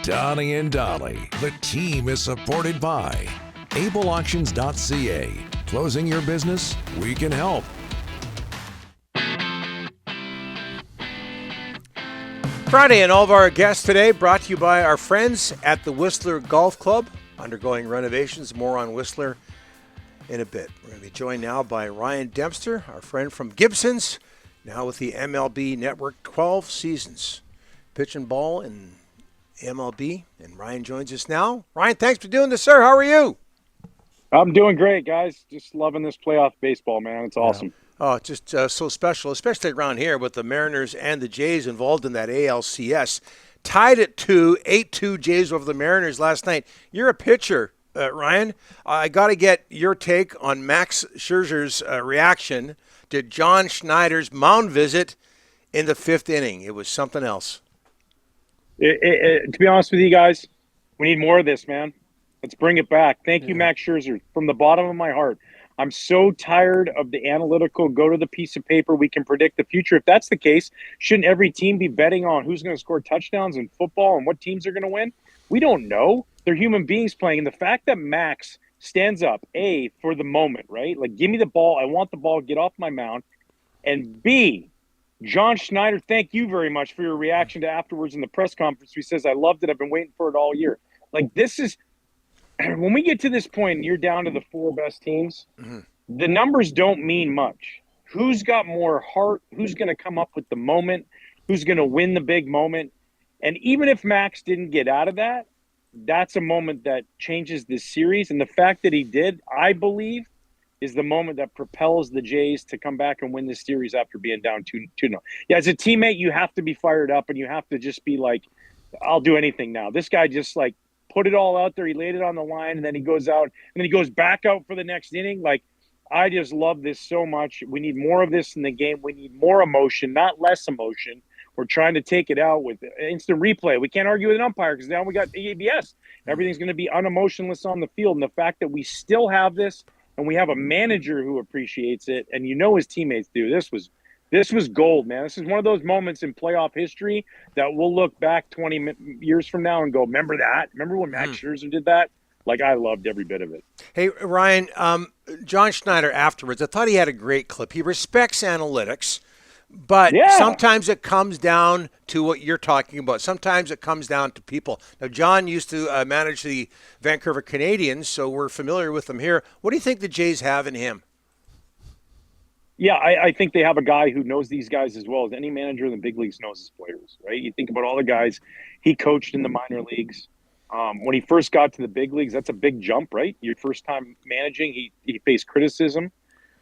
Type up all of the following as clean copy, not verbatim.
Donnie and Dolly. The team is supported by ableauctions.ca. Closing your business? We can help. Friday, and all of our guests today brought to you by our friends at the Whistler Golf Club, undergoing renovations. More on Whistler in a bit. We're going to be joined now by Ryan Dempster, our friend from Gibson's, now with the MLB Network, 12 seasons. Pitch and ball in MLB, and Ryan joins us now. Ryan, thanks for doing this, sir. How are you? I'm doing great, guys. Just loving this playoff baseball, man. It's awesome. Oh, just so special, especially around here with the Mariners and the Jays involved in that ALCS. Tied at 8-2 Jays over the Mariners last night. You're a pitcher, Ryan. I got to get your take on Max Scherzer's reaction to John Schneider's mound visit in the fifth inning. It was something else. To be honest with you guys, we need more of this, man. Let's bring it back. Thank you, Max Scherzer, from the bottom of my heart. I'm so tired of the analytical, go to the piece of paper, we can predict the future. If that's the case, shouldn't every team be betting on who's going to score touchdowns in football and what teams are going to win? We don't know. They're human beings playing. And the fact that Max stands up, A, for the moment, right? Like, give me the ball. I want the ball. Get off my mound. And B, John Schneider, thank you very much for your reaction to afterwards in the press conference. He says, I loved it. I've been waiting for it all year. Like, this is – when we get to this point and you're down to the four best teams, the numbers don't mean much. Who's got more heart? Who's going to come up with the moment? Who's going to win the big moment? And even if Max didn't get out of that, that's a moment that changes this series. And the fact that he did, I believe, is the moment that propels the Jays to come back and win this series after being down 2-0. Yeah, as a teammate, you have to be fired up and you have to just be like, I'll do anything now. This guy just like put it all out there. He laid it on the line and then he goes out and then he goes back out for the next inning. Like, I just love this so much. We need more of this in the game. We need more emotion, not less emotion. We're trying to take it out with instant replay. We can't argue with an umpire because now we got ABS. Everything's going to be unemotionless on the field. And the fact that we still have this and we have a manager who appreciates it, and you know his teammates do. This was gold, man. This is one of those moments in playoff history that we'll look back 20 years from now and go, remember that? Remember when Max Scherzer did that? Like, I loved every bit of it. Hey, Ryan, John Schneider afterwards, I thought he had a great clip. He respects analytics, but sometimes it comes down to what you're talking about. Sometimes it comes down to people. Now, John used to manage the Vancouver Canadians, so we're familiar with them here. What do you think the Jays have in him? Yeah, I think they have a guy who knows these guys as well as any manager in the big leagues knows his players, right? You think about all the guys he coached in the minor leagues. When he first got to the big leagues, that's a big jump, right? Your first time managing, he faced criticism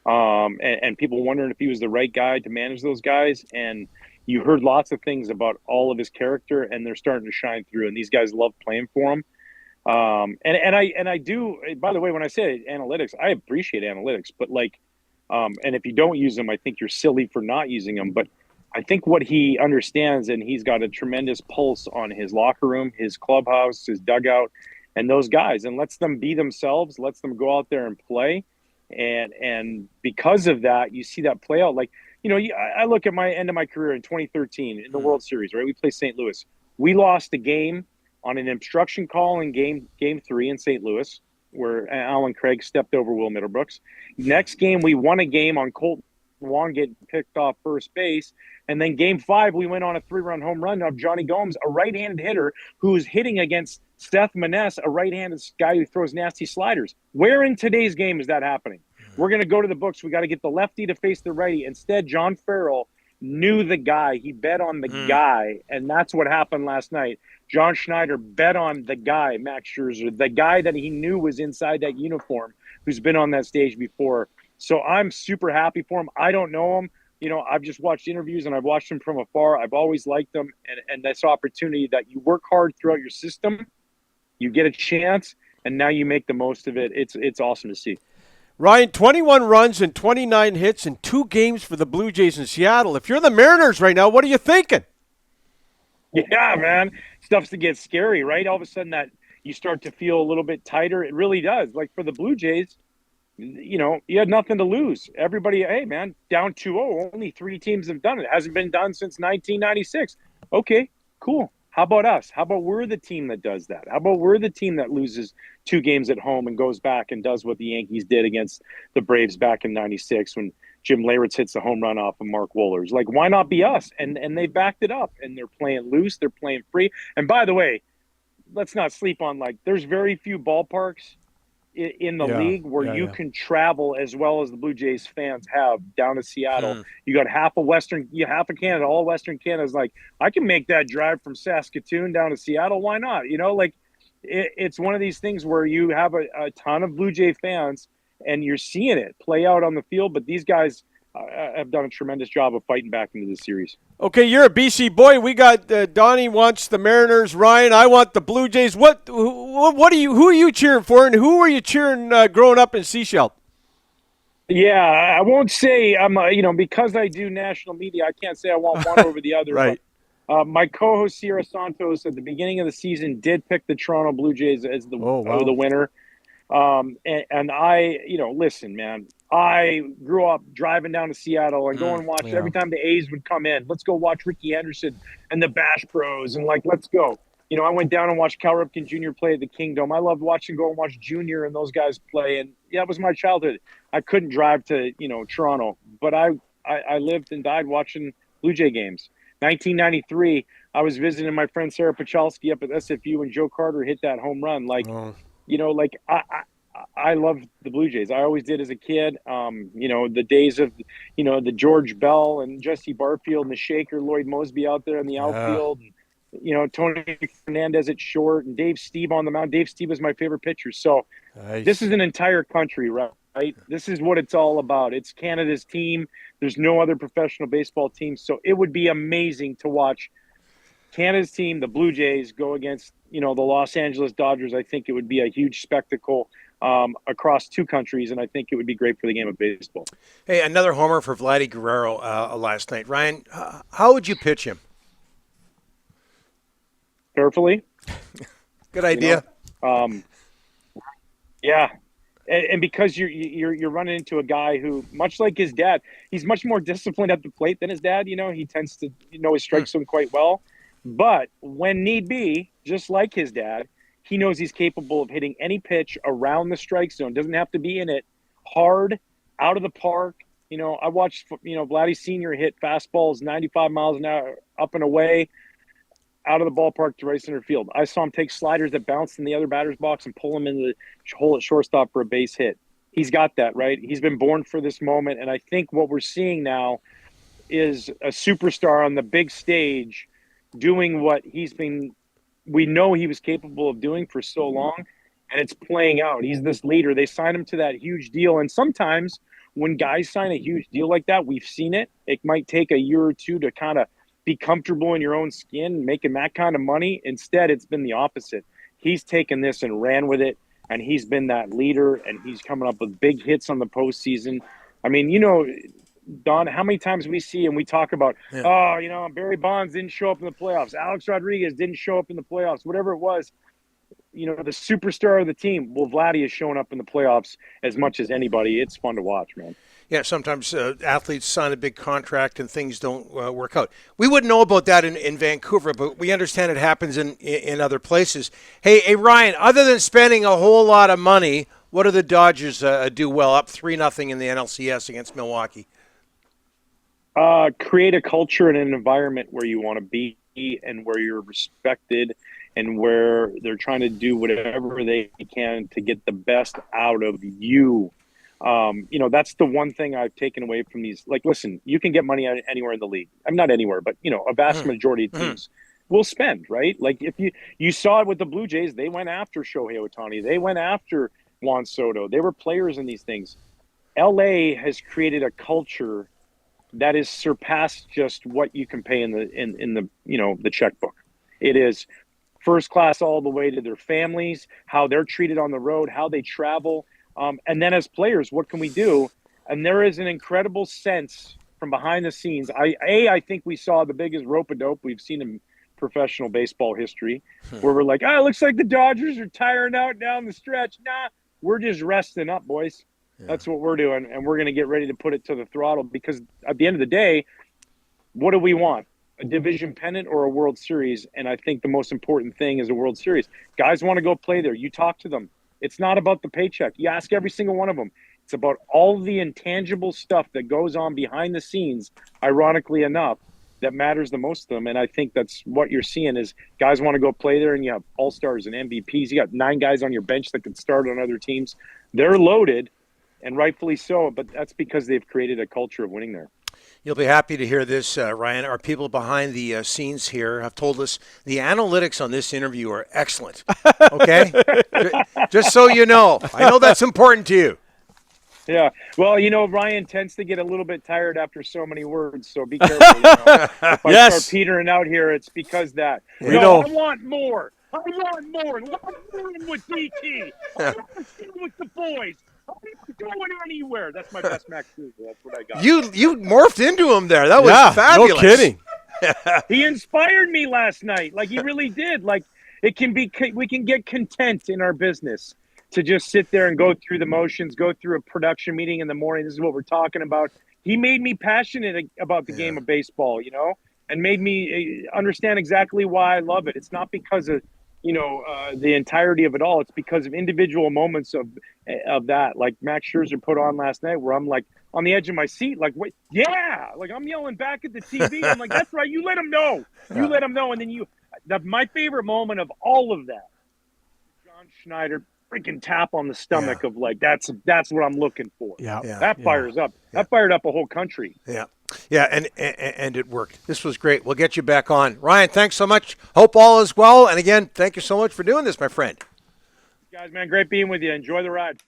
and people wondering if he was the right guy to manage those guys. And you heard lots of things about all of his character, and they're starting to shine through. And these guys love playing for him. And I do. By the way, when I say analytics, I appreciate analytics, but like, and if you don't use them, I think you're silly for not using them. But I think what he understands, and he's got a tremendous pulse on his locker room, his clubhouse, his dugout, and those guys, and lets them be themselves, lets them go out there and play. And because of that, you see that play out. Like, you know, I look at my end of my career in 2013 in the World Series, right? We played St. Louis. We lost a game on an obstruction call in game 3 in St. Louis, where Alan Craig stepped over Will Middlebrooks. Next game, we won a game on Colt Wong getting picked off first base. And then game 5, we went on a 3-run home run of Johnny Gomes, a right-handed hitter who's hitting against Seth Maness, a right-handed guy who throws nasty sliders. Where in today's game is that happening? We're going to go to the books. We got to get the lefty to face the righty. Instead, John Farrell knew the guy. He bet on the guy, and that's what happened last night. John Schneider bet on the guy, Max Scherzer, the guy that he knew was inside that uniform, who's been on that stage before. So I'm super happy for him. I don't know him. You know, I've just watched interviews and I've watched him from afar. I've always liked him. And this opportunity that you work hard throughout your system, you get a chance, and now you make the most of it. It's awesome to see. Ryan, 21 runs and 29 hits in 2 games for the Blue Jays in Seattle. If you're the Mariners right now, what are you thinking? Yeah, man. Stuff's to get scary, right? All of a sudden that you start to feel a little bit tighter. It really does. Like for the Blue Jays, you know, you had nothing to lose. Everybody, hey, man, down 2-0. Only 3 teams have done it. It hasn't been done since 1996. Okay, cool. How about us? How about we're the team that does that? How about we're the team that loses 2 games at home and goes back and does what the Yankees did against the Braves back in '96 when Jim Leyritz hits the home run off of Mark Wohlers? Like, why not be us? And they backed it up, and they're playing loose. They're playing free. And by the way, let's not sleep on, like, there's very few ballparks in the league where you can travel as well as the Blue Jays fans have down to Seattle. You got half of Canada, all Western Canada is like, I can make that drive from Saskatoon down to Seattle. Why not? You know, like, it's one of these things where you have a ton of Blue Jay fans and you're seeing it play out on the field. But these guys have done a tremendous job of fighting back into the series. Okay, you're a BC boy. We got Donnie wants the Mariners. Ryan, I want the Blue Jays. Who are you cheering for, and who were you cheering growing up in Sechelt? Yeah, I won't say I'm because I do national media, I can't say I want one over the other. Right. But, my co-host Sierra Santos at the beginning of the season did pick the Toronto Blue Jays as the winner. And I, listen, man, I grew up driving down to Seattle and going and watch every time the A's would come in. Let's go watch Ricky Henderson and the Bash Bros. And, like, let's go. I went down and watched Cal Ripken Jr. play at the Kingdom. I loved go and watch Junior and those guys play. And, yeah, it was my childhood. I couldn't drive to, Toronto. But I lived and died watching Blue Jay games. 1993, I was visiting my friend Sarah Pachalski up at SFU when Joe Carter hit that home run. I love the Blue Jays. I always did as a kid. The days of, the George Bell and Jesse Barfield and the Shaker, Lloyd Mosby out there in the outfield. And, Tony Fernandez at short and Dave Steve on the mound. Dave Steve is my favorite pitcher. So This is an entire country, right? This is what it's all about. It's Canada's team. There's no other professional baseball team. So it would be amazing to watch Canada's team, the Blue Jays, go against, the Los Angeles Dodgers. I think it would be a huge spectacle across 2 countries, and I think it would be great for the game of baseball. Hey, another homer for Vladimir Guerrero last night. Ryan, how would you pitch him? Carefully. Good idea. Yeah. And because you're running into a guy who, much like his dad, he's much more disciplined at the plate than his dad. He tends to know his strike zone quite well. But when need be, just like his dad, he knows he's capable of hitting any pitch around the strike zone. Doesn't have to be in it. Hard, out of the park. I watched, Vladdy Sr. hit fastballs 95 miles an hour up and away, out of the ballpark to right center field. I saw him take sliders that bounced in the other batter's box and pull him into the hole at shortstop for a base hit. He's got that, right? He's been born for this moment. And I think what we're seeing now is a superstar on the big stage doing what we know he was capable of doing for so long, and it's playing out. He's this leader. They signed him to that huge deal. And sometimes when guys sign a huge deal like that, we've seen it. It might take a year or two to kind of be comfortable in your own skin, making that kind of money. Instead, it's been the opposite. He's taken this and ran with it, and he's been that leader, and he's coming up with big hits on the postseason. I mean, Don, how many times we see and we talk about, Barry Bonds didn't show up in the playoffs. Alex Rodriguez didn't show up in the playoffs, whatever it was. The superstar of the team. Well, Vladdy is showing up in the playoffs as much as anybody. It's fun to watch, man. Yeah, sometimes athletes sign a big contract and things don't work out. We wouldn't know about that in Vancouver, but we understand it happens in other places. Hey, Ryan, other than spending a whole lot of money, what do the Dodgers do well? Up 3-0 in the NLCS against Milwaukee. Create a culture and an environment where you want to be and where you're respected and where they're trying to do whatever they can to get the best out of you. That's the one thing I've taken away from these. Like, listen, you can get money anywhere in the league. I'm not anywhere, but, a vast majority of teams will spend, right? Like, if you saw it with the Blue Jays, they went after Shohei Ohtani. They went after Juan Soto. They were players in these things. LA has created a culture that is surpassed just what you can pay in the checkbook. It is first class all the way to their families, how they're treated on the road, how they travel. And then as players, what can we do? And there is an incredible sense from behind the scenes. I think we saw the biggest rope-a-dope we've seen in professional baseball history, where we're like, it looks like the Dodgers are tiring out down the stretch. Nah, we're just resting up, boys. Yeah. That's what we're doing, and we're going to get ready to put it to the throttle because at the end of the day, what do we want? a division pennant or a World Series. And I think the most important thing is a World Series. Guys want to go play there. You talk to them. It's not about the paycheck. You ask every single one of them. It's about all the intangible stuff that goes on behind the scenes, ironically enough, that matters the most to them. And I think that's what you're seeing is guys want to go play there, and you have all-stars and MVPs. You got 9 guys on your bench that could start on other teams. They're loaded, and rightfully so, but that's because they've created a culture of winning there. You'll be happy to hear this, Ryan. Our people behind the scenes here have told us the analytics on this interview are excellent. Okay? Just so you know. I know that's important to you. Yeah. Well, Ryan tends to get a little bit tired after so many words, so be careful. If I start petering out here, it's because that. I want more. I want more. I'm going with DT. I'm going with the boys. I'm not going anywhere. That's my best Max Scherzer. That's what I got. You morphed into him there. That was fabulous. No kidding. He inspired me last night. Like, he really did. Like, we can get content in our business to just sit there and go through the motions, go through a production meeting in the morning. This is what we're talking about. He made me passionate about the game of baseball, and made me understand exactly why I love it. It's not because of, the entirety of it all. It's because of individual moments of that. Like Max Scherzer put on last night where I'm like on the edge of my seat, like, wait, yeah. Like, I'm yelling back at the TV. I'm like, that's right. You let him know. You let him know. And then my favorite moment of all of that, John Schneider freaking tap on the stomach of like, that's what I'm looking for. That fires up. That fired up a whole country. Yeah, and it worked. This was great. We'll get you back on. Ryan, thanks so much. Hope all is well. And again, thank you so much for doing this, my friend. Guys, man, great being with you. Enjoy the ride.